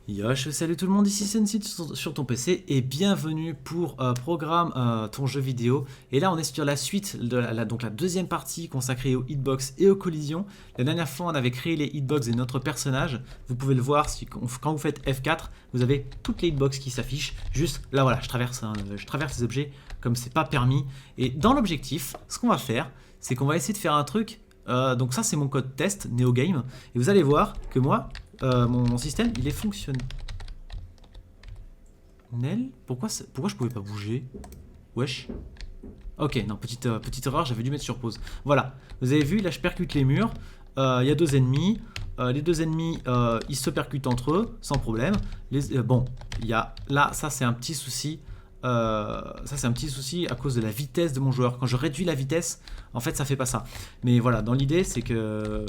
Yosh, salut tout le monde, ici Sensit sur ton PC et bienvenue pour Programme ton jeu vidéo. Et là on est sur la suite de donc la deuxième partie consacrée aux hitbox et aux collisions. La dernière fois on avait créé les hitbox de notre personnage. Vous pouvez le voir quand vous faites F4, vous avez toutes les hitbox qui s'affichent. Juste là voilà, je traverse les objets comme c'est pas permis. Et dans l'objectif, ce qu'on va faire, c'est qu'on va essayer de faire un truc. Donc ça c'est mon code test NeoGame. Et vous allez voir que moi... mon système il est fonctionnel. Pourquoi je pouvais pas bouger? Wesh. Ok, non, petite erreur, j'avais dû mettre sur pause. Voilà, vous avez vu, là je percute les murs. Il y a deux ennemis. Les deux ennemis, ils se percutent entre eux, sans problème. Bon, il y a là, ça c'est un petit souci. Ça c'est un petit souci à cause de la vitesse de mon joueur. Quand je réduis la vitesse, en fait ça fait pas ça. Mais voilà, dans l'idée c'est que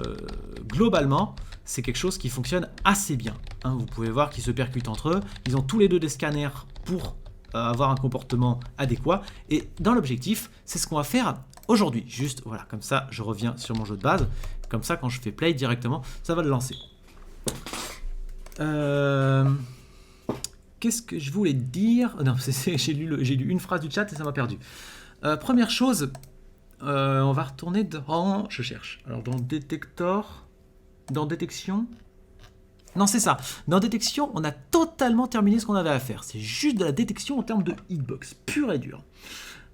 globalement c'est quelque chose qui fonctionne assez bien, hein. Vous pouvez voir qu'ils se percutent entre eux. Ils ont tous les deux des scanners pour avoir un comportement adéquat. Et dans l'objectif, c'est ce qu'on va faire aujourd'hui. Juste voilà, comme ça je reviens sur mon jeu de base. Comme ça quand je fais play directement, ça va le lancer. Qu'est-ce que je voulais dire? Non, j'ai lu une phrase du chat et ça m'a perdu. Première chose, on va retourner dans... Je cherche. Alors, dans Detector... Dans Détection... Non, c'est ça. Dans Détection, on a totalement terminé ce qu'on avait à faire. C'est juste de la détection en termes de hitbox, pure et dure.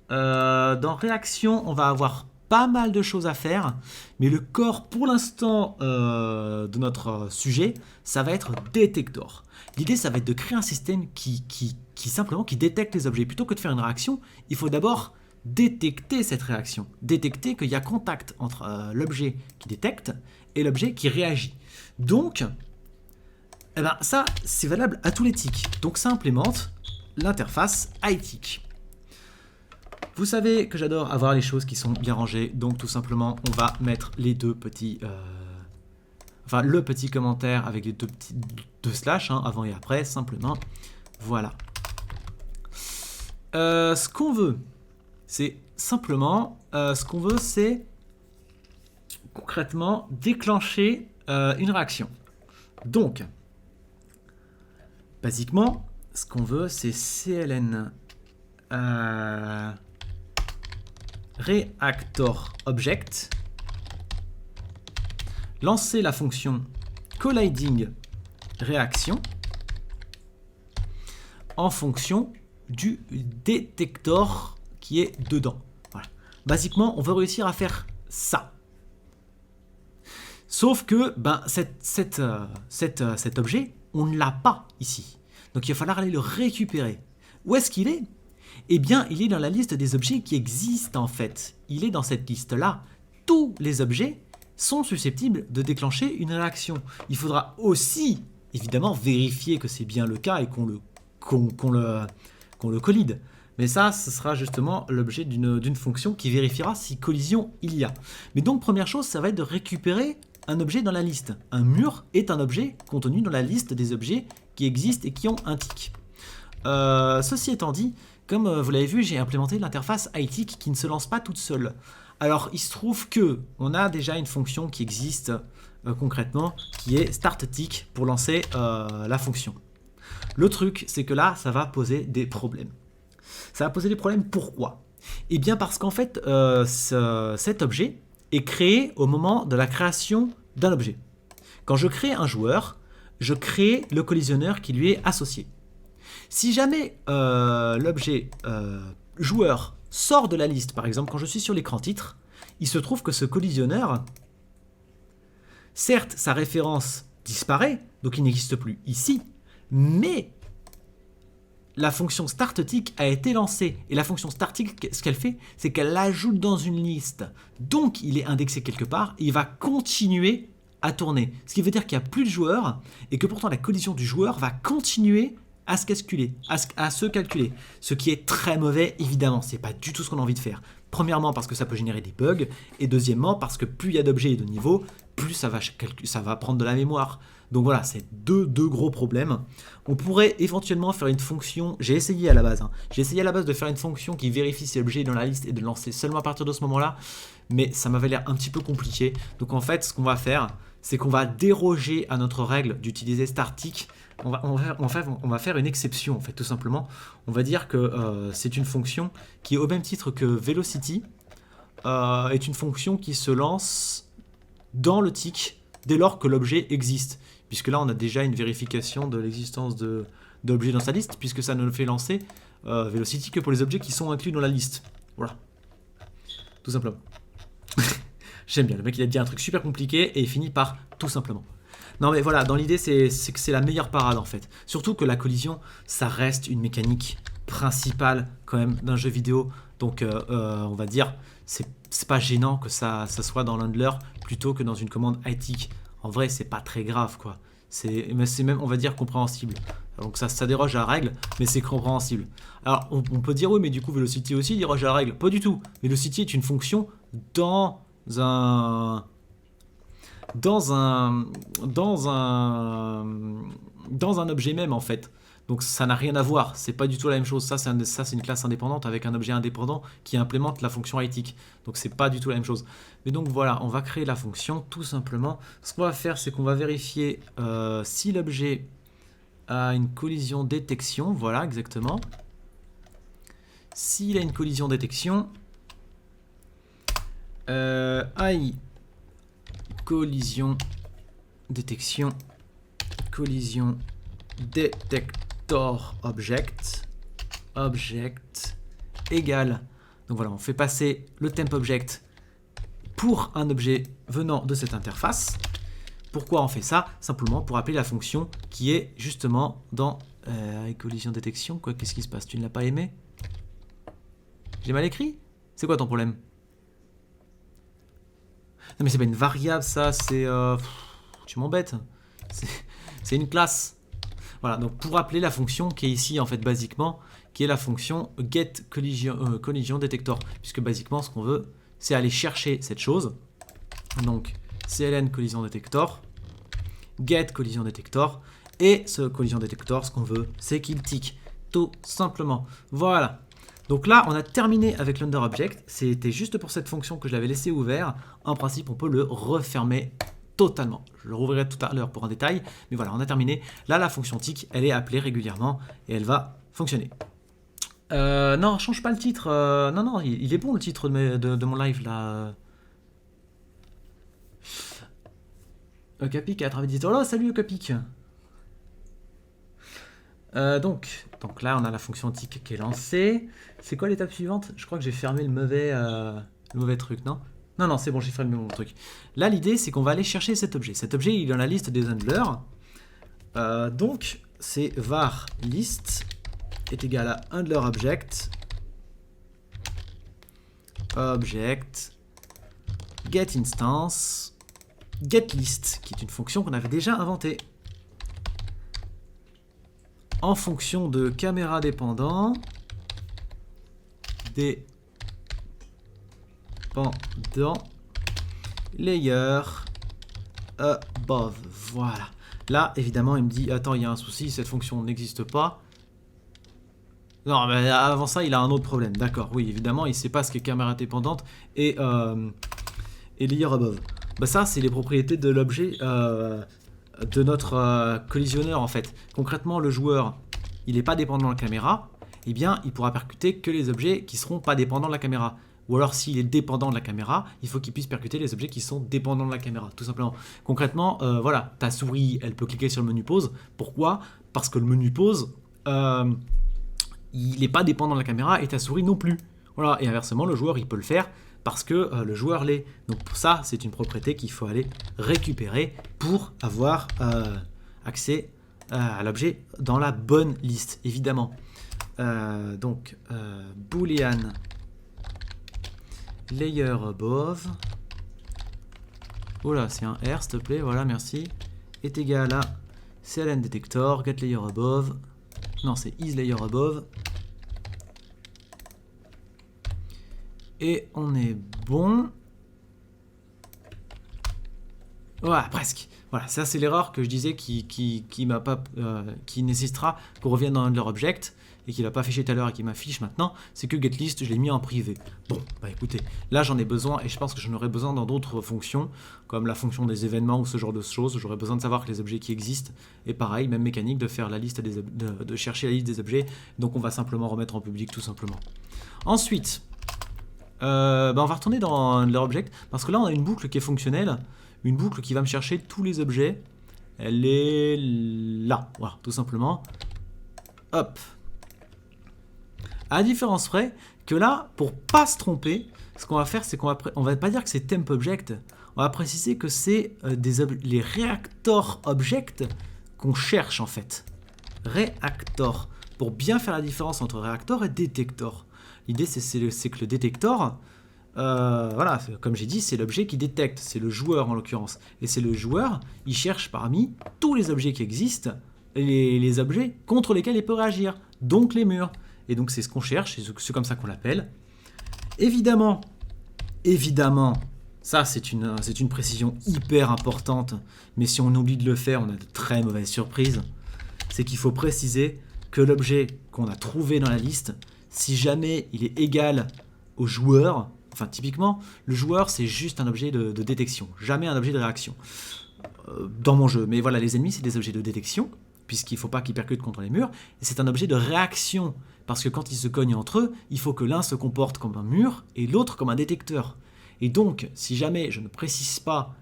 Dans Réaction, on va avoir pas mal de choses à faire. Mais le corps, pour l'instant, de notre sujet, ça va être Detector. L'idée, ça va être de créer un système qui simplement qui détecte les objets. Plutôt que de faire une réaction, il faut d'abord détecter cette réaction. Détecter qu'il y a contact entre l'objet qui détecte et l'objet qui réagit. Donc, eh ben, ça, c'est valable à tous les tics. Donc, ça implémente l'interface iTick. Vous savez que j'adore avoir les choses qui sont bien rangées. Donc, tout simplement, on va mettre les deux petits... Enfin, le petit commentaire avec les deux slash, hein, avant et après, simplement. Voilà. Ce qu'on veut, c'est simplement... ce qu'on veut, c'est concrètement déclencher une réaction. Donc, basiquement, ce qu'on veut, c'est cln reactor object. Lancer la fonction colliding réaction en fonction du détecteur qui est dedans. Voilà. Basiquement, on veut réussir à faire ça. Sauf que ben, cet objet, on ne l'a pas ici. Donc il va falloir aller le récupérer. Où est-ce qu'il est? Eh bien, il est dans la liste des objets qui existent en fait. Il est dans cette liste-là. Tous les objets sont susceptibles de déclencher une réaction. Il faudra aussi, évidemment, vérifier que c'est bien le cas et qu'on le collide. Mais ça, ce sera justement l'objet d'une fonction qui vérifiera si collision il y a. Mais donc, première chose, ça va être de récupérer un objet dans la liste. Un mur est un objet contenu dans la liste des objets qui existent et qui ont un tic. Ceci étant dit, comme vous l'avez vu, j'ai implémenté l'interface iTick qui ne se lance pas toute seule. Alors, il se trouve que on a déjà une fonction qui existe concrètement, qui est startTick pour lancer la fonction. Le truc, c'est que là, ça va poser des problèmes. Ça va poser des problèmes, pourquoi? Eh bien parce qu'en fait, cet objet est créé au moment de la création d'un objet. Quand je crée un joueur, je crée le collisionneur qui lui est associé. Si jamais l'objet joueur sort de la liste, par exemple quand je suis sur l'écran titre, il se trouve que ce collisionneur, certes sa référence disparaît, donc il n'existe plus ici, mais la fonction startTick a été lancée. Et la fonction startTick, ce qu'elle fait, c'est qu'elle l'ajoute dans une liste. Donc il est indexé quelque part et il va continuer à tourner. Ce qui veut dire qu'il n'y a plus de joueurs et que pourtant la collision du joueur va continuer à se calculer, ce qui est très mauvais évidemment, c'est pas du tout ce qu'on a envie de faire. Premièrement parce que ça peut générer des bugs, et deuxièmement parce que plus il y a d'objets et de niveaux, plus ça va prendre de la mémoire. Donc voilà, c'est deux gros problèmes. On pourrait éventuellement faire une fonction, j'ai essayé à la base de faire une fonction qui vérifie si l'objet est dans la liste et de lancer seulement à partir de ce moment-là, mais ça m'avait l'air un petit peu compliqué. Donc en fait, ce qu'on va faire, c'est qu'on va déroger à notre règle d'utiliser static. On va faire une exception, en fait, tout simplement. On va dire que c'est une fonction qui, au même titre que velocity, est une fonction qui se lance dans le tick dès lors que l'objet existe. Puisque là, on a déjà une vérification de l'existence d'objets dans sa liste, puisque ça ne fait lancer velocity que pour les objets qui sont inclus dans la liste. Voilà. Tout simplement. J'aime bien, le mec il a dit un truc super compliqué et il finit par tout simplement. Non mais voilà, dans l'idée c'est que c'est la meilleure parade en fait. Surtout que la collision, ça reste une mécanique principale quand même d'un jeu vidéo. Donc on va dire, c'est pas gênant que ça soit dans l'handler plutôt que dans une commande high-tick. En vrai c'est pas très grave quoi. C'est même on va dire compréhensible. Donc ça déroge à la règle, mais c'est compréhensible. Alors on peut dire oui mais du coup Velocity aussi déroge à la règle. Pas du tout. Velocity est une fonction dans un objet même en fait. Donc ça n'a rien à voir, c'est pas du tout la même chose. Ça c'est une classe indépendante avec un objet indépendant qui implémente la fonction high-tick. Donc c'est pas du tout la même chose. Mais donc voilà, on va créer la fonction tout simplement. Ce qu'on va faire, c'est qu'on va vérifier si l'objet a une collision détection. Voilà, exactement. S'il a une collision détection, collision détection collision detector object égale, donc voilà, on fait passer le temp object pour un objet venant de cette interface. Pourquoi on fait ça? Simplement pour appeler la fonction qui est justement dans collision détection. Quoi, qu'est-ce qui se passe? Tu ne l'as pas aimé? J'ai mal écrit? C'est quoi ton problème? Non mais c'est pas une variable ça, c'est... tu m'embêtes. C'est une classe. Voilà, donc pour appeler la fonction qui est ici en fait basiquement, qui est la fonction get collision detector. Puisque basiquement ce qu'on veut, c'est aller chercher cette chose. Donc cln collision detector, get collision detector. Et ce collision detector, ce qu'on veut, c'est qu'il tique. Tout simplement. Voilà. Donc là, on a terminé avec l'UnderObject. C'était juste pour cette fonction que je l'avais laissé ouvert. En principe, on peut le refermer totalement. Je le rouvrirai tout à l'heure pour un détail. Mais voilà, on a terminé. Là, la fonction tick, elle est appelée régulièrement et elle va fonctionner. Non, change pas le titre. Non, il est bon le titre de mon live là. Capic a travaillé dit. Oh, salut Capic. Donc là, on a la fonction tick qui est lancée. C'est quoi l'étape suivante? Je crois que j'ai fermé le mauvais truc, non? Non, c'est bon, j'ai fermé mon truc. Là, l'idée, c'est qu'on va aller chercher cet objet. Cet objet, il est dans la liste des handlers. Donc, c'est var list est égal à handlerObject getInstance getList, qui est une fonction qu'on avait déjà inventée. En fonction de caméra dépendant, layer above. Voilà. Là, évidemment, il me dit attends, il y a un souci, cette fonction n'existe pas. Non, mais avant ça, il a un autre problème. D'accord, oui, évidemment, il ne sait pas ce qu'est caméra dépendante et layer above. Bah ça, c'est les propriétés de l'objet de notre collisionneur en fait. Concrètement, le joueur, il n'est pas dépendant de la caméra, eh bien, il pourra percuter que les objets qui seront pas dépendants de la caméra. Ou alors, s'il est dépendant de la caméra, il faut qu'il puisse percuter les objets qui sont dépendants de la caméra, tout simplement. Concrètement, voilà, ta souris, elle peut cliquer sur le menu pause. Pourquoi? Parce que le menu pause, il n'est pas dépendant de la caméra et ta souris non plus. Voilà, et inversement, le joueur, il peut le faire parce que le joueur l'est. Donc pour ça, c'est une propriété qu'il faut aller récupérer pour avoir accès à l'objet dans la bonne liste, évidemment. Donc, boolean layer above. Oh là, c'est un R, s'il te plaît, voilà, merci. Est égal à cln detector, get layer above. Non, c'est is layer above. Et on est bon. Ouais, presque. Voilà, ça c'est l'erreur que je disais m'a pas, qui nécessitera qu'on revienne dans leur object et qu'il n'a pas affiché tout à l'heure et qui m'affiche maintenant, c'est que getList, je l'ai mis en privé. Bon, bah écoutez, là j'en ai besoin et je pense que j'en aurai besoin dans d'autres fonctions, comme la fonction des événements ou ce genre de choses. J'aurais besoin de savoir que les objets qui existent, et pareil, même mécanique de faire la liste de chercher la liste des objets, donc on va simplement remettre en public tout simplement. Ensuite, on va retourner dans leur object, parce que là on a une boucle qui est fonctionnelle, une boucle qui va me chercher tous les objets. Elle est là, voilà, tout simplement. Hop. À la différence près que là, pour pas se tromper, ce qu'on va faire, c'est on va pas dire que c'est temp object, on va préciser que c'est les reactor object qu'on cherche en fait. Reactor, pour bien faire la différence entre reactor et detector. L'idée c'est que le détector, voilà, comme j'ai dit, c'est l'objet qui détecte, c'est le joueur en l'occurrence. Et c'est le joueur, il cherche parmi tous les objets qui existent, les objets contre lesquels il peut réagir, donc les murs. Et donc c'est ce qu'on cherche, c'est comme ça qu'on l'appelle. Évidemment, ça c'est une précision hyper importante, mais si on oublie de le faire, on a de très mauvaises surprises. C'est qu'il faut préciser que l'objet qu'on a trouvé dans la liste, si jamais il est égal au joueur, enfin typiquement, le joueur c'est juste un objet de détection, jamais un objet de réaction dans mon jeu. Mais voilà, les ennemis c'est des objets de détection, puisqu'il ne faut pas qu'ils percutent contre les murs, et c'est un objet de réaction, parce que quand ils se cognent entre eux, il faut que l'un se comporte comme un mur et l'autre comme un détecteur. Et donc, si jamais je ne précise pas,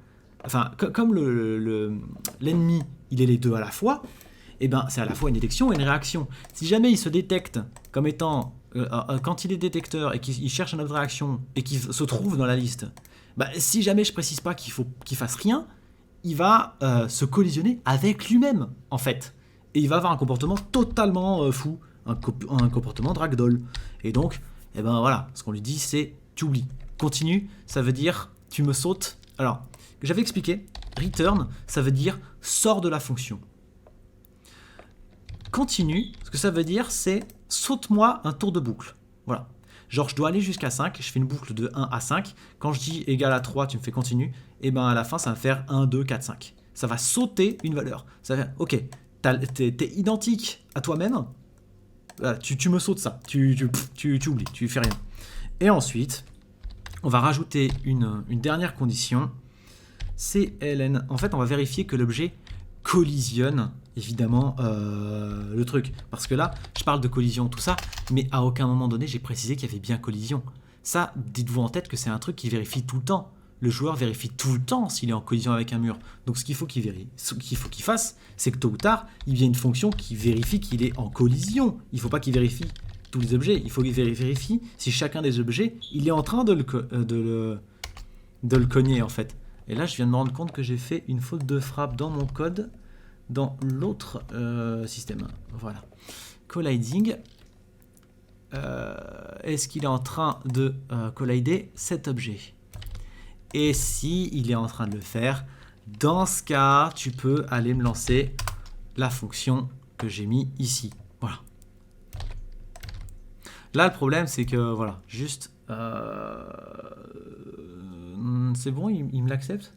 enfin, comme l'ennemi, il est les deux à la fois, et ben c'est à la fois une détection et une réaction. Si jamais il se détecte comme étant, quand il est détecteur et qu'il cherche un objet de réaction et qu'il se trouve dans la liste, bah, si jamais je précise pas qu'il faut qu'il fasse rien, il va se collisionner avec lui-même, en fait. Et il va avoir un comportement totalement fou, un comportement dragdoll. Et donc, eh ben voilà, ce qu'on lui dit, c'est tu oublies. Continue, ça veut dire tu me sautes. Alors, j'avais expliqué, return, ça veut dire sors de la fonction. Continue, ce que ça veut dire, c'est saute-moi un tour de boucle. Voilà. Genre, je dois aller jusqu'à 5, je fais une boucle de 1 à 5. Quand je dis égal à 3, tu me fais continue. Et ben à la fin, ça va faire 1, 2, 4, 5. Ça va sauter une valeur. Ça va faire, ok, t'es identique à toi-même. Voilà, tu me sautes ça. Tu oublies, tu fais rien. Et ensuite, on va rajouter une dernière condition. C'est ln. En fait, on va vérifier que l'objet collisionne, évidemment, le truc. Parce que là, je parle de collision, tout ça, mais à aucun moment donné, j'ai précisé qu'il y avait bien collision. Ça, dites-vous en tête que c'est un truc qui vérifie tout le temps. Le joueur vérifie tout le temps s'il est en collision avec un mur. Donc ce qu'il faut qu'il fasse, c'est que tôt ou tard, il y a une fonction qui vérifie qu'il est en collision. Il ne faut pas qu'il vérifie tous les objets, il faut qu'il vérifie si chacun des objets, il est en train de le cogner en fait. Et là, je viens de me rendre compte que j'ai fait une faute de frappe dans mon code, dans l'autre système. Voilà. Colliding. Est-ce qu'il est en train de collider cet objet? Et si il est en train de le faire, dans ce cas, tu peux aller me lancer la fonction que j'ai mis ici. Voilà. Là, le problème, c'est que, voilà, juste... c'est bon, il me l'accepte?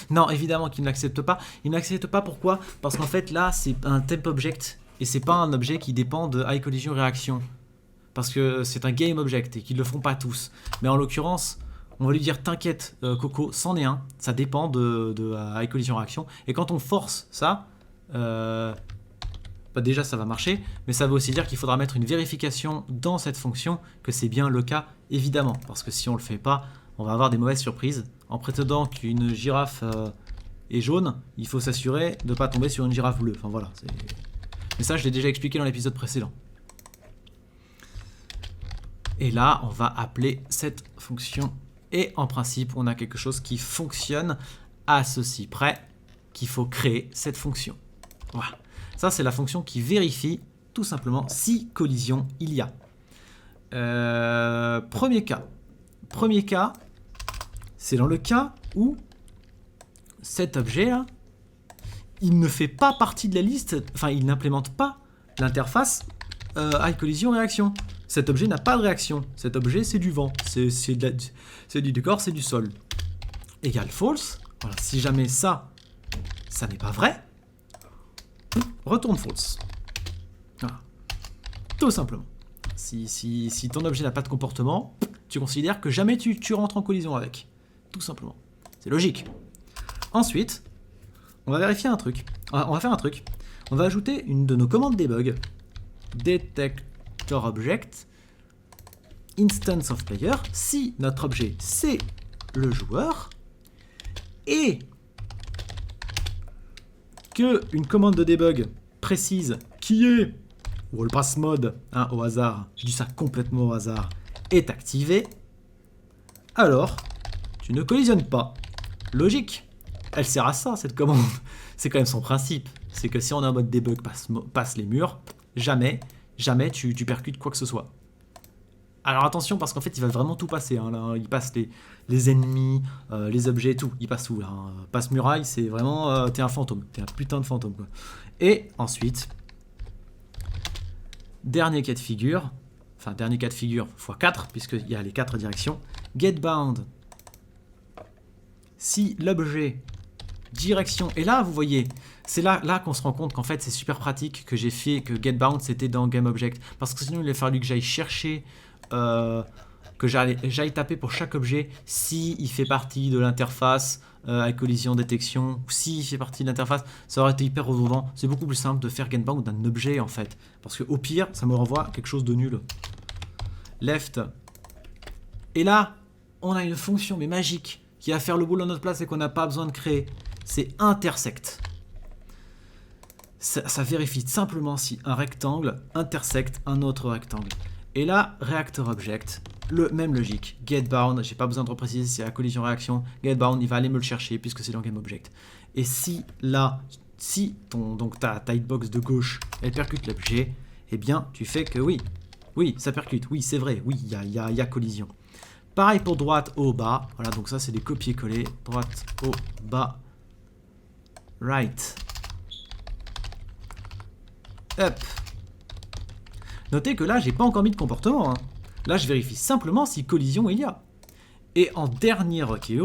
Non, évidemment qu'il ne l'accepte pas. Il ne l'accepte pas, pourquoi? Parce qu'en fait, là, c'est un temp object, et c'est pas un objet qui dépend de high collision réaction. Parce que c'est un game object, et qu'ils ne le font pas tous. Mais en l'occurrence, on va lui dire, t'inquiète, Coco, c'en est un. Ça dépend de high collision réaction. Et quand on force ça... bah déjà ça va marcher, mais ça veut aussi dire qu'il faudra mettre une vérification dans cette fonction que c'est bien le cas, évidemment, parce que si on le fait pas, on va avoir des mauvaises surprises. En prétendant qu'une girafe est jaune, il faut s'assurer de ne pas tomber sur une girafe bleue. Enfin voilà, mais ça je l'ai déjà expliqué dans l'épisode précédent. Et là, on va appeler cette fonction, et en principe, on a quelque chose qui fonctionne à ceci près, qu'il faut créer cette fonction. Voilà. Ça, c'est la fonction qui vérifie tout simplement si collision il y a. Premier cas, c'est dans le cas où cet objet-là, il ne fait pas partie de la liste, enfin, il n'implémente pas l'interface high collision réaction. Cet objet n'a pas de réaction. Cet objet, c'est du vent, c'est du décor, c'est du sol. égale false. Voilà, si jamais ça n'est pas vrai, retourne false. Voilà. Tout simplement. Si ton objet n'a pas de comportement, tu considères que jamais tu rentres en collision avec. Tout simplement. C'est logique. Ensuite, on va vérifier un truc. On va faire un truc. On va ajouter une de nos commandes debug. Detector object instance of player. Si notre objet c'est le joueur et que une commande de debug précise qui est wall pass mode, hein, au hasard, je dis ça complètement au hasard, est activée, alors tu ne collisionnes pas. Logique. Elle sert à ça, cette commande. C'est quand même son principe. C'est que si on est en mode debug passe les murs, jamais tu percutes quoi que ce soit. Alors attention, parce qu'en fait, il va vraiment tout passer. Hein, là, il passe les ennemis, les objets, tout. Il passe tout. Là, hein. Passe muraille, c'est vraiment... t'es un fantôme. T'es un putain de fantôme, quoi. Et ensuite, dernier cas de figure, enfin, dernier cas de figure x4, puisqu'il y a les 4 directions. GetBound. Si l'objet direction, et là vous voyez, c'est là qu'on se rend compte qu'en fait c'est super pratique que j'ai fait que getBound c'était dans GameObject, parce que sinon il aurait fallu que j'aille chercher, que j'aille taper pour chaque objet si il fait partie de l'interface avec collision détection, ou si il fait partie de l'interface, ça aurait été hyper redondant. C'est beaucoup plus simple de faire getBound d'un objet en fait, parce que au pire ça me renvoie quelque chose de nul. Left, et là on a une fonction mais magique qui va faire le boulot à notre place et qu'on n'a pas besoin de créer. C'est intersect. Ça vérifie simplement si un rectangle intersecte un autre rectangle. Et là, reactor object, même logique. GetBound, j'ai pas besoin de repréciser si c'est la collision réaction. GetBound, il va aller me le chercher puisque c'est dans GameObject. Et si là, donc ta hitbox de gauche, elle percute l'objet, eh bien, tu fais que oui. Oui, ça percute. Oui, c'est vrai. Oui, il y a collision. Pareil pour droite, haut, bas. Voilà, donc ça, c'est des copier-coller. Droite, haut, bas. Right. Up. Notez que là, j'ai pas encore mis de comportement. Hein. Là, je vérifie simplement si collision il y a. Et en dernier requête,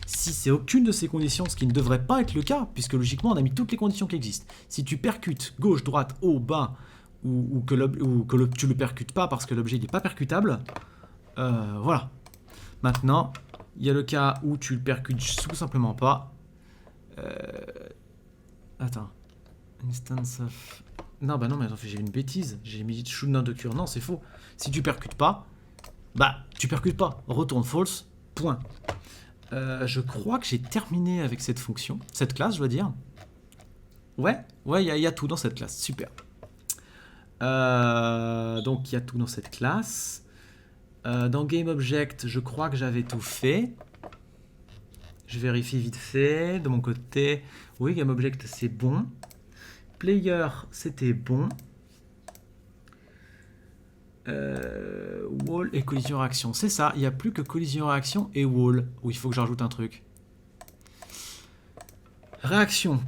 si c'est aucune de ces conditions, ce qui ne devrait pas être le cas, puisque logiquement, on a mis toutes les conditions qui existent. Si tu percutes gauche, droite, haut, bas, ou que tu le percutes pas parce que l'objet n'est pas percutable, voilà. Maintenant, il y a le cas où tu le percutes tout simplement pas. Attends. Instance of... Non, bah non, mais attends, j'ai une bêtise. J'ai mis should not occur. Non, c'est faux. Si tu percutes pas, bah, tu percutes pas. Retourne false, point. Je crois que j'ai terminé avec cette fonction. Cette classe, je dois dire. Ouais, il y a tout dans cette classe. Super. Donc, il y a tout dans cette classe. Dans GameObject, je crois que j'avais tout fait. Je vérifie vite fait. De mon côté, oui, GameObject, c'est bon. Player, c'était bon. Wall et collision-réaction, c'est ça. Il n'y a plus que collision-réaction et wall. Où il faut que j'ajoute un truc. Réaction.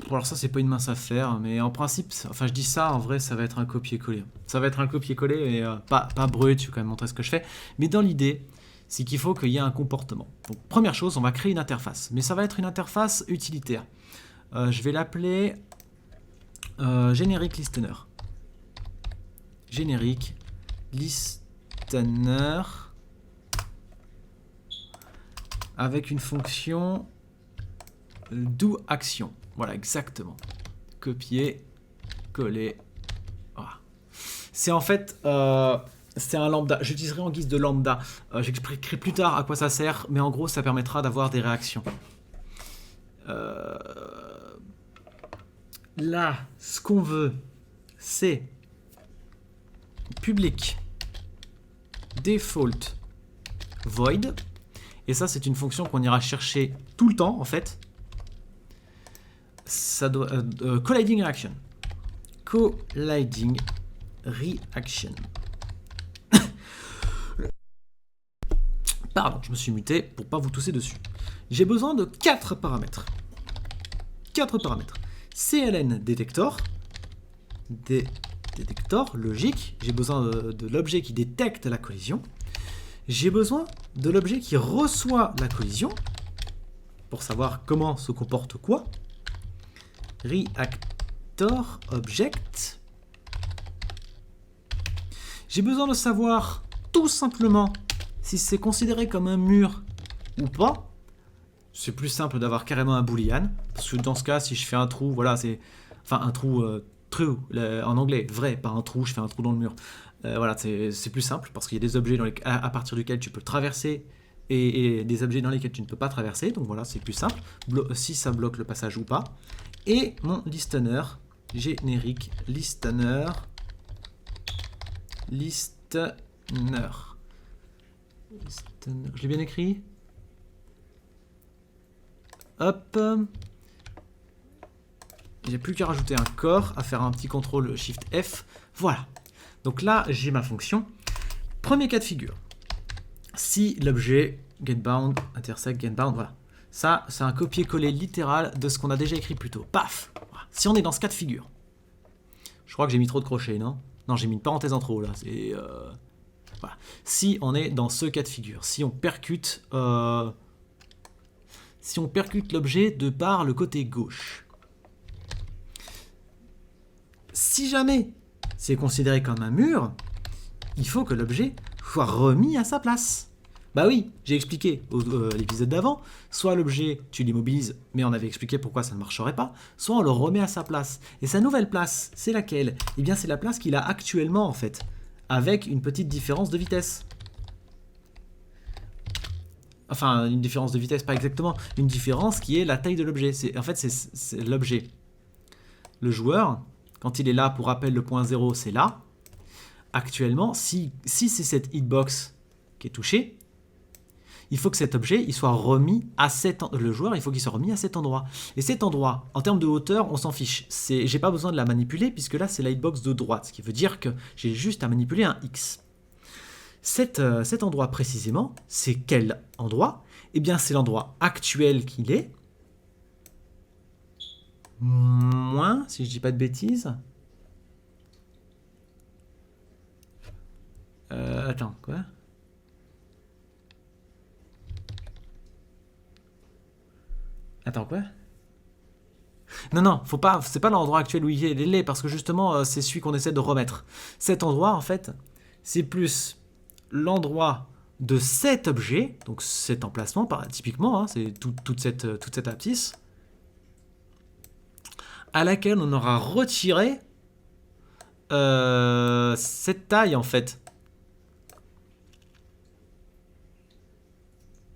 Bon, alors ça, c'est pas une mince affaire, mais en principe, enfin, je dis ça, en vrai, ça va être un copier-coller. Ça va être un copier-coller, mais pas brut, je vais quand même montrer ce que je fais. Mais dans l'idée, c'est qu'il faut qu'il y ait un comportement. Donc, première chose, on va créer une interface. Mais ça va être une interface utilitaire. Je vais l'appeler Generic Listener. Generic Listener. Avec une fonction do action. Voilà, exactement. Copier, coller. Voilà. C'est en fait... c'est un lambda. J'utiliserai en guise de lambda. J'expliquerai plus tard à quoi ça sert, mais en gros, ça permettra d'avoir des réactions. Là, ce qu'on veut, c'est public default void. Et ça, c'est une fonction qu'on ira chercher tout le temps, en fait. Ça doit... colliding reaction. Colliding reaction. Pardon, je me suis muté pour pas vous tousser dessus. J'ai besoin de 4 paramètres. 4 paramètres. CLN détector. Détector, logique. J'ai besoin de l'objet qui détecte la collision. J'ai besoin de l'objet qui reçoit la collision. pour savoir comment se comporte quoi. Reactor object. J'ai besoin de savoir tout simplement si c'est considéré comme un mur ou pas. C'est plus simple d'avoir carrément un boolean, parce que dans ce cas, si je fais un trou, voilà, c'est... Enfin, un trou true, en anglais, vrai, pas un trou, je fais un trou dans le mur. Voilà, c'est plus simple, parce qu'il y a des objets à partir duquel tu peux traverser, et des objets dans lesquels tu ne peux pas traverser, donc voilà, c'est plus simple, si ça bloque le passage ou pas. Et mon listener, générique, listener. Je l'ai bien écrit? Hop. J'ai plus qu'à rajouter un corps, à faire un petit contrôle Shift F. Voilà. Donc là, j'ai ma fonction. Premier cas de figure. Si l'objet getBound, intersect, getBound, voilà. Ça, c'est un copier-coller littéral de ce qu'on a déjà écrit plus tôt. Paf. Voilà. Si on est dans ce cas de figure. Je crois que j'ai mis trop de crochets, non? Non, j'ai mis une parenthèse en trop, là. C'est... Voilà. Si on est dans ce cas de figure, si on percute l'objet de par le côté gauche. Si jamais c'est considéré comme un mur, il faut que l'objet soit remis à sa place. Bah oui, j'ai expliqué l'épisode d'avant, soit l'objet, tu l'immobilises, mais on avait expliqué pourquoi ça ne marcherait pas, soit on le remet à sa place. Et sa nouvelle place, c'est laquelle? Eh bien, c'est la place qu'il a actuellement, en fait, avec une petite différence de vitesse. Enfin, une différence de vitesse, pas exactement, une différence qui est la taille de l'objet. En fait, c'est l'objet. Le joueur, quand il est là, pour rappel, le point 0, c'est là. Actuellement, si c'est cette hitbox qui est touchée, il faut que cet objet il soit remis à le joueur, il faut qu'il soit remis à cet endroit. Et cet endroit, en termes de hauteur, on s'en fiche. J'ai pas besoin de la manipuler, puisque là, c'est la hitbox de droite, ce qui veut dire que j'ai juste à manipuler un X. Cet endroit précisément, c'est quel endroit? Eh bien, c'est l'endroit actuel qu'il est. Moins, si je dis pas de bêtises. Attends, quoi? Attends, quoi? Non, faut pas, c'est pas l'endroit actuel où il est, parce que justement, c'est celui qu'on essaie de remettre. Cet endroit, en fait, c'est plus l'endroit de cet objet, donc cet emplacement, typiquement, hein, c'est toute cette abscisse, à laquelle on aura retiré cette taille, en fait.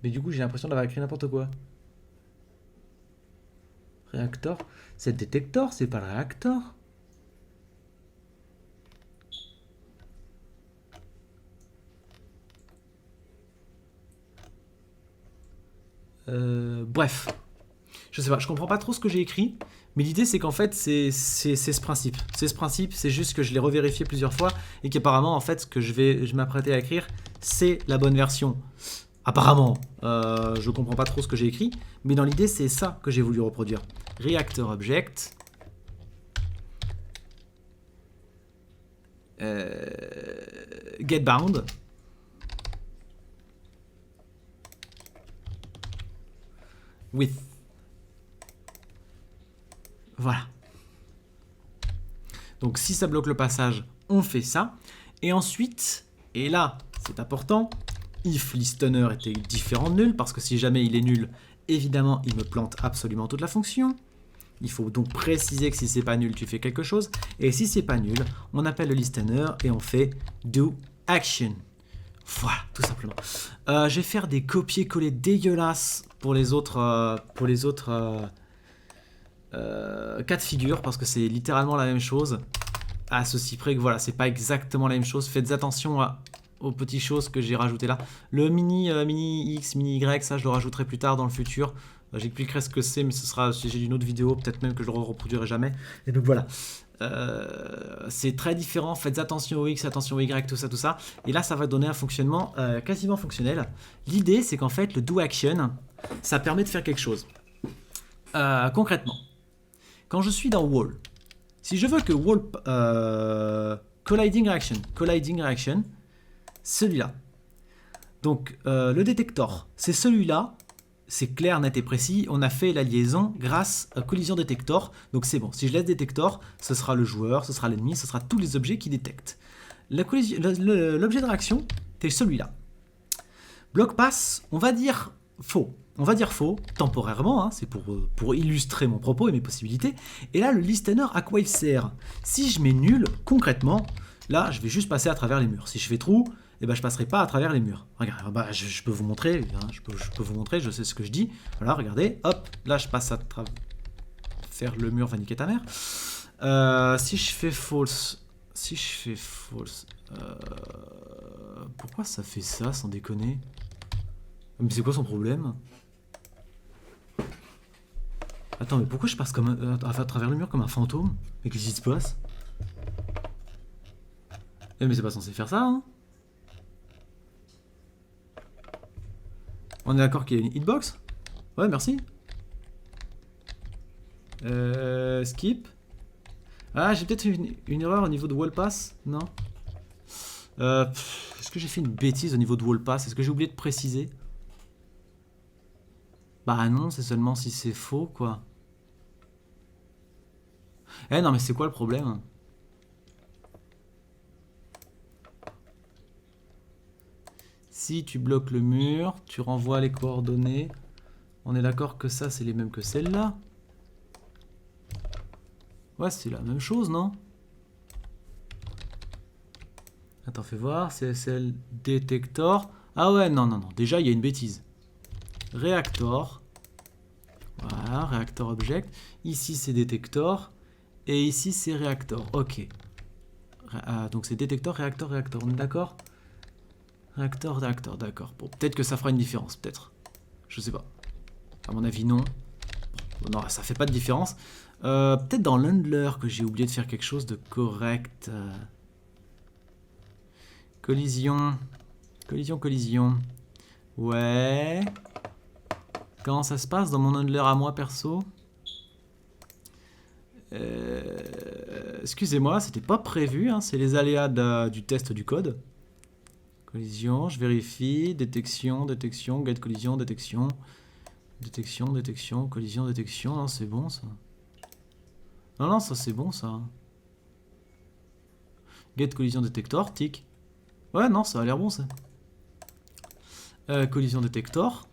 Mais du coup, j'ai l'impression d'avoir écrit n'importe quoi. Réacteur, c'est le détecteur, c'est pas le réacteur. Bref, je sais pas, je comprends pas trop ce que j'ai écrit, mais l'idée c'est qu'en fait c'est ce principe. C'est ce principe, c'est juste que je l'ai revérifié plusieurs fois et qu'apparemment en fait ce que je m'apprêtais à écrire, c'est la bonne version. Apparemment, je comprends pas trop ce que j'ai écrit, mais dans l'idée c'est ça que j'ai voulu reproduire. Reactor object. GetBound. With. Voilà. Donc si ça bloque le passage, on fait ça. Et ensuite, et là, c'est important, if listener était différent de nul, parce que si jamais il est nul, évidemment, il me plante absolument toute la fonction. Il faut donc préciser que si c'est pas nul, tu fais quelque chose. Et si c'est pas nul, on appelle le listener et on fait do action. Voilà, tout simplement. Je vais faire des copier-coller dégueulasses pour les autres, cas de figure, parce que c'est littéralement la même chose. À ceci près que voilà, c'est pas exactement la même chose. Faites attention aux petites choses que j'ai rajoutées là. Le mini X, mini Y, ça je le rajouterai plus tard dans le futur. J'expliquerai ce que c'est, mais ce sera sujet d'une autre vidéo, peut-être même que je le reproduirai jamais. Et donc voilà. C'est très différent, faites attention au X, attention au Y, tout ça. Et là, ça va donner un fonctionnement quasiment fonctionnel. L'idée, c'est qu'en fait, le do action, ça permet de faire quelque chose. Concrètement, quand je suis dans wall, si je veux que wall colliding reaction, celui-là. Donc le détecteur, c'est celui-là c'est clair, net et précis. On a fait la liaison grâce à collision détector. Donc c'est bon. Si je laisse détector, ce sera le joueur, ce sera l'ennemi, ce sera tous les objets qui détectent. L'objet de réaction, c'est celui-là. Bloc pass, on va dire faux. On va dire faux, temporairement, hein, c'est pour illustrer mon propos et mes possibilités. Et là, le listener, à quoi il sert? Si je mets nul, concrètement, là, je vais juste passer à travers les murs. Si je fais trou, eh ben, je passerai pas à travers les murs. Regarde, bah, je peux vous montrer, hein, je peux vous montrer, je sais ce que je dis. Voilà, regardez, hop, là, je passe à travers le mur, va niquer ta mère. Si je fais false, pourquoi ça fait ça, sans déconner? Mais c'est quoi son problème? Attends, mais pourquoi je passe comme à travers le mur comme un fantôme? Mais qu'est-ce qui se passe? Mais c'est pas censé faire ça, hein? On est d'accord qu'il y a une hitbox? Ouais, merci. Skip. Ah, j'ai peut-être une erreur au niveau de wall pass? Non? Est-ce que j'ai fait une bêtise au niveau de wall pass? Est-ce que j'ai oublié de préciser? Bah non, c'est seulement si c'est faux, quoi. Eh non, mais c'est quoi le problème? Si tu bloques le mur, tu renvoies les coordonnées. On est d'accord que ça, c'est les mêmes que celle-là? Ouais, c'est la même chose, non? Attends, fais voir, CSL Detector. Ah ouais, non, non, non. Déjà, il y a une bêtise. Reactor. Voilà, Reactor Object. Ici, c'est Detector. Et ici, c'est Reactor. Ok. Donc, c'est Detector, Reactor, Reactor. On est d'accord? Reactor, Reactor, d'accord. Bon, peut-être que ça fera une différence, peut-être. Je sais pas. À mon avis, non. Bon, non, ça fait pas de différence. Peut-être dans l'handler que j'ai oublié de faire quelque chose de correct. Collision. Collision, collision. Ouais. Comment ça se passe dans mon handler à moi, perso? Excusez-moi, c'était pas prévu. Hein, c'est les aléas du test du code. Collision, je vérifie. Détection, détection, get collision, détection. Détection, détection, collision, détection. Non, c'est bon ça. Non, non, ça c'est bon ça. Get collision detector, tic. Ouais, non, ça a l'air bon ça. Collision detector,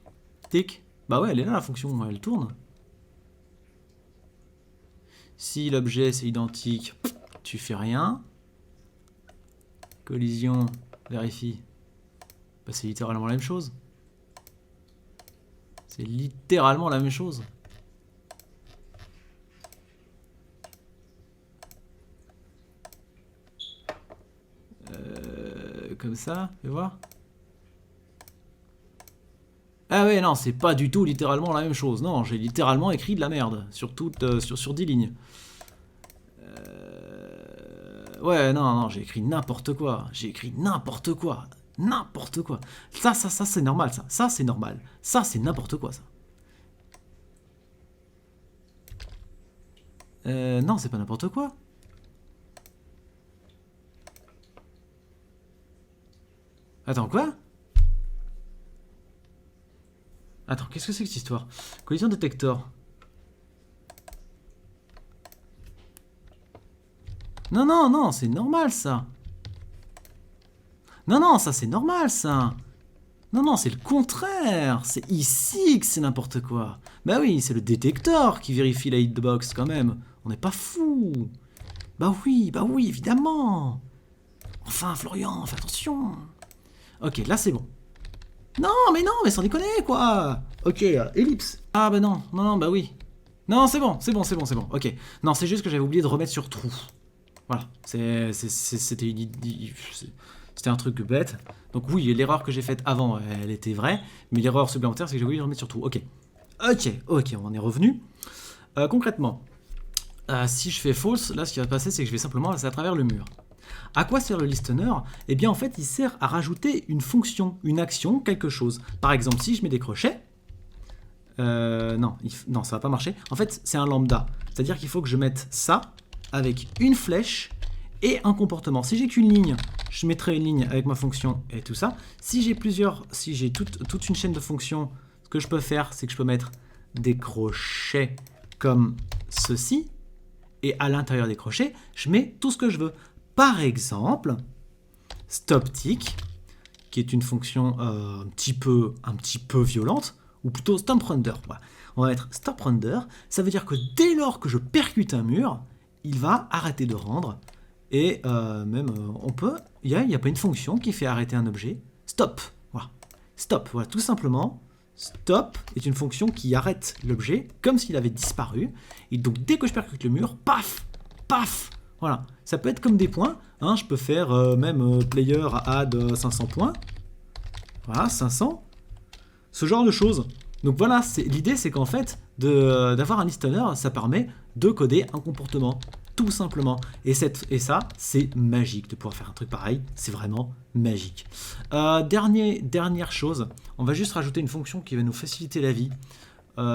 tic. Bah ouais, elle est là la fonction, elle tourne. Si l'objet c'est identique, tu fais rien. Collision, vérifie. Bah c'est littéralement la même chose. C'est littéralement la même chose. Comme ça, fais voir. Ah ouais, non, c'est pas du tout littéralement la même chose. Non, j'ai littéralement écrit de la merde sur 10 lignes. Ouais, non, non, j'ai écrit n'importe quoi. J'ai écrit n'importe quoi. N'importe quoi. Ça, c'est normal, ça. Ça, c'est normal. Ça, c'est n'importe quoi, ça. Non, c'est pas n'importe quoi. Attends, quoi? Attends, qu'est-ce que c'est que cette histoire? Collision detector. Non, non, non, c'est normal, ça. Non, non, ça, c'est normal, ça. Non, non, c'est le contraire. C'est ici que c'est n'importe quoi. Bah oui, c'est le détecteur qui vérifie la hitbox, quand même. On n'est pas fou. Bah oui, évidemment. Enfin, Florian, fais attention. Ok, là, c'est bon. Non, mais sans déconner, quoi. Ok, ellipse. Ah, bah non, non, non, bah oui. Non, c'est bon, c'est bon, c'est bon, c'est bon. Ok. Non, c'est juste que j'avais oublié de remettre sur trou. Voilà. C'était un truc bête. Donc oui, l'erreur que j'ai faite avant, elle était vraie. Mais l'erreur supplémentaire, c'est que j'ai oublié de remettre sur trou. Ok. Ok, on en est revenu. Concrètement, si je fais false, là, ce qui va passer, c'est que je vais simplement passer à travers le mur. À quoi sert le listener? Eh bien, en fait, il sert à rajouter une fonction, une action, quelque chose. Par exemple, si je mets des crochets... non, ça va pas marcher. En fait, c'est un lambda. C'est-à-dire qu'il faut que je mette ça avec une flèche et un comportement. Si j'ai qu'une ligne, je mettrai une ligne avec ma fonction et tout ça. Si j'ai toute une chaîne de fonctions, ce que je peux faire, c'est que je peux mettre des crochets comme ceci. Et à l'intérieur des crochets, je mets tout ce que je veux. Par exemple, StopTick, qui est une fonction un petit peu violente, ou plutôt StopRender. Voilà. On va mettre StopRender, ça veut dire que dès lors que je percute un mur, il va arrêter de rendre. Et il y a pas une fonction qui fait arrêter un objet. Stop. Voilà. Stop. Voilà, tout simplement. Stop est une fonction qui arrête l'objet comme s'il avait disparu. Et donc dès que je percute le mur, paf, paf. Voilà. Ça peut être comme des points. Hein, je peux faire player add 500 points. Voilà, 500. Ce genre de choses. Donc voilà, l'idée c'est qu'en fait, d'avoir un listener, ça permet de coder un comportement. Tout simplement. Et ça, c'est magique de pouvoir faire un truc pareil. C'est vraiment magique. Dernière chose, on va juste rajouter une fonction qui va nous faciliter la vie.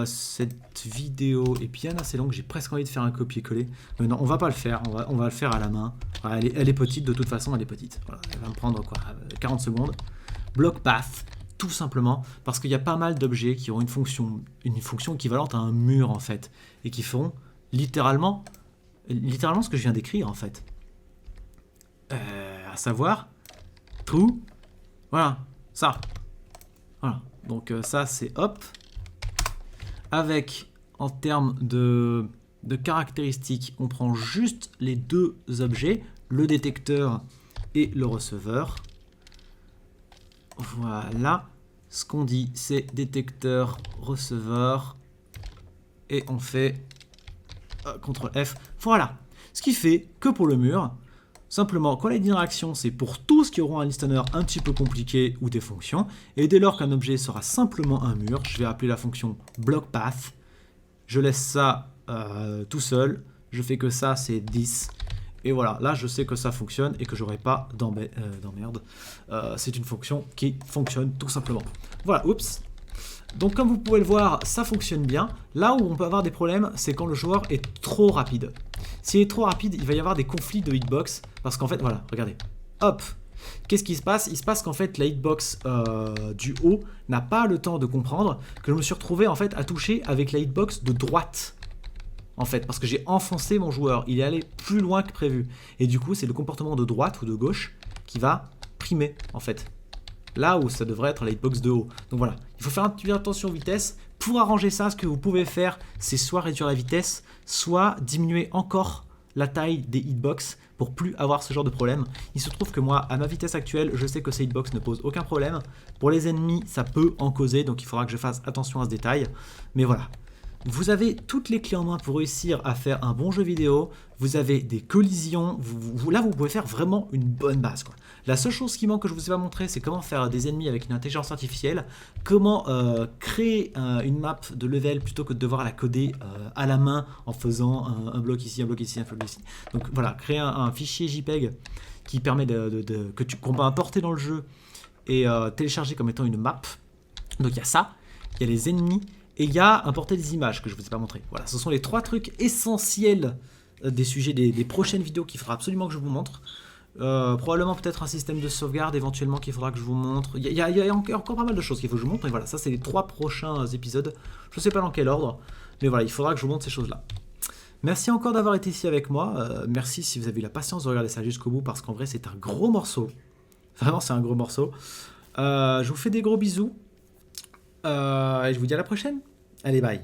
Cette vidéo est bien assez longue. J'ai presque envie de faire un copier-coller. Mais non, on va pas le faire. On va le faire à la main. Voilà, elle est petite, de toute façon, elle est petite. Voilà, elle va me prendre quoi, 40 secondes. Block path. Tout simplement parce qu'il y a pas mal d'objets qui ont une fonction équivalente à un mur en fait. Et qui font littéralement ce que je viens d'écrire en fait. À savoir true. Voilà, ça. Voilà. Donc ça c'est hop. Avec en termes de caractéristiques, on prend juste les deux objets, le détecteur et le receveur. Voilà. Ce qu'on dit c'est détecteur, receveur. Et on fait CTRL F. Voilà. Ce qui fait que pour le mur, simplement, quand la interaction, c'est pour tous qui auront un listener un petit peu compliqué ou des fonctions. Et dès lors qu'un objet sera simplement un mur, je vais appeler la fonction blockPath. Je laisse ça tout seul. Je fais que ça, c'est 10. Et voilà, là, je sais que ça fonctionne et que j'aurai pas d'emmerde. C'est une fonction qui fonctionne tout simplement. Voilà, oups. Donc comme vous pouvez le voir, ça fonctionne bien. Là où on peut avoir des problèmes, c'est quand le joueur est trop rapide. S'il est trop rapide, il va y avoir des conflits de hitbox. Parce qu'en fait, voilà, regardez. Hop. Qu'est-ce qui se passe? Il se passe qu'en fait, la hitbox du haut n'a pas le temps de comprendre que je me suis retrouvé en fait à toucher avec la hitbox de droite. En fait, parce que j'ai enfoncé mon joueur. Il est allé plus loin que prévu. Et du coup, c'est le comportement de droite ou de gauche qui va primer, en fait. Là où ça devrait être la hitbox de haut. Donc voilà, il faut faire un petit attention aux vitesses. Pour arranger ça, ce que vous pouvez faire, c'est soit réduire la vitesse, soit diminuer encore la taille des hitbox pour plus avoir ce genre de problème. Il se trouve que moi, à ma vitesse actuelle, je sais que ces hitbox ne posent aucun problème. Pour les ennemis, ça peut en causer, donc il faudra que je fasse attention à ce détail. Mais voilà. Vous avez toutes les clés en main pour réussir à faire un bon jeu vidéo. Vous avez des collisions. Là, vous pouvez faire vraiment une bonne base, quoi. La seule chose qui manque que je vous ai pas montré, c'est comment faire des ennemis avec une intelligence artificielle. Comment créer une map de level plutôt que de devoir la coder à la main en faisant un bloc ici, un bloc ici, un bloc ici. Donc voilà, créer un fichier JPEG qui permet qu'on peut importer dans le jeu et télécharger comme étant une map. Donc il y a ça, il y a les ennemis. Et il y a importer des images que je ne vous ai pas montré. Voilà, ce sont les 3 trucs essentiels des sujets des prochaines vidéos qu'il faudra absolument que je vous montre. Probablement peut-être un système de sauvegarde éventuellement qu'il faudra que je vous montre. Il y a encore pas mal de choses qu'il faut que je vous montre. Et voilà, ça c'est les 3 prochains épisodes. Je ne sais pas dans quel ordre. Mais voilà, il faudra que je vous montre ces choses-là. Merci encore d'avoir été ici avec moi. Merci si vous avez eu la patience de regarder ça jusqu'au bout. Parce qu'en vrai c'est un gros morceau. Vraiment c'est un gros morceau. Je vous fais des gros bisous. Et je vous dis à la prochaine. Allez, bye.